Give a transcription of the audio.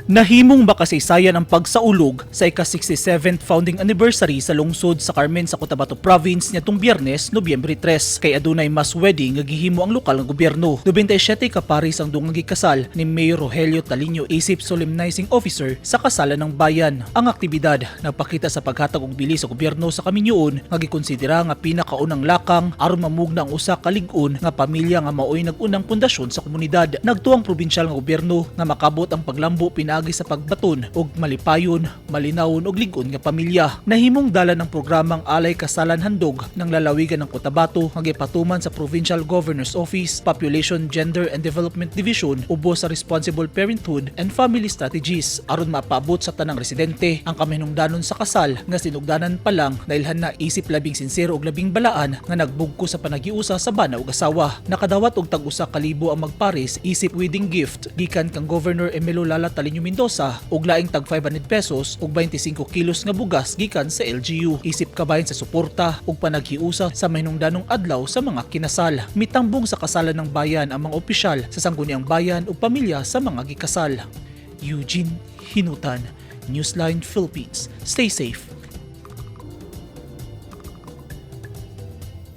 Nahimong makasaysayan ang pagsaulog sa ika-67th founding anniversary sa lungsod sa Carmen sa Cotabato Province nitong Biyernes, Nobyembre 3. Kay adunay mass wedding nga gihimo ang lokal nga gobyerno. 97 ka paris ang dungang gikasal ni Mayor Rogelio Talinio isip solemnizing officer sa kasalan ng bayan. Ang aktibidad nagpakita sa paghatag og bilis sa gobyerno sa kaminyoon nga gikonsidera nga pinakaunang lakang aron mamugna ang usa ka lig-on nga pamilya nga maoy nag-unang pundasyon sa komunidad. Nagtuang probinsyal nga gobyerno nga makabot ang paglambo agi sa pagbaton og malipayon, malinawon og lig-on nga pamilya. Nahimong dala ng programang Alay Kasalan Handog ng lalawigan ng Cotabato nga gipatuman sa Provincial Governor's Office, Population, Gender and Development Division ubos sa Responsible Parenthood and Family Strategies aron mapaabot sa tanang residente ang kamahinungdanon sa kasal nga sinugdanan pa lang nailhan na isip labing sincero og labing balaan nga nagbugko sa panagiusa sa bana ug asawa. Nakadawat og tag-usa ka libo ang magpares isip wedding gift gikan kang Governor Emilio Lala Talinio Mendoza ug laing tag 500 pesos ug 25 kilos nga bugas gikan sa LGU. Isip kabayan sa suporta ug panaghiusa sa mahinungdanong adlaw sa mga kinasal. Mitambong sa kasalan ng bayan ang mga opisyal sa sangguniang bayan ug pamilya sa mga gikasal. Eugene Hinutan, Newsline Philippines. Stay safe.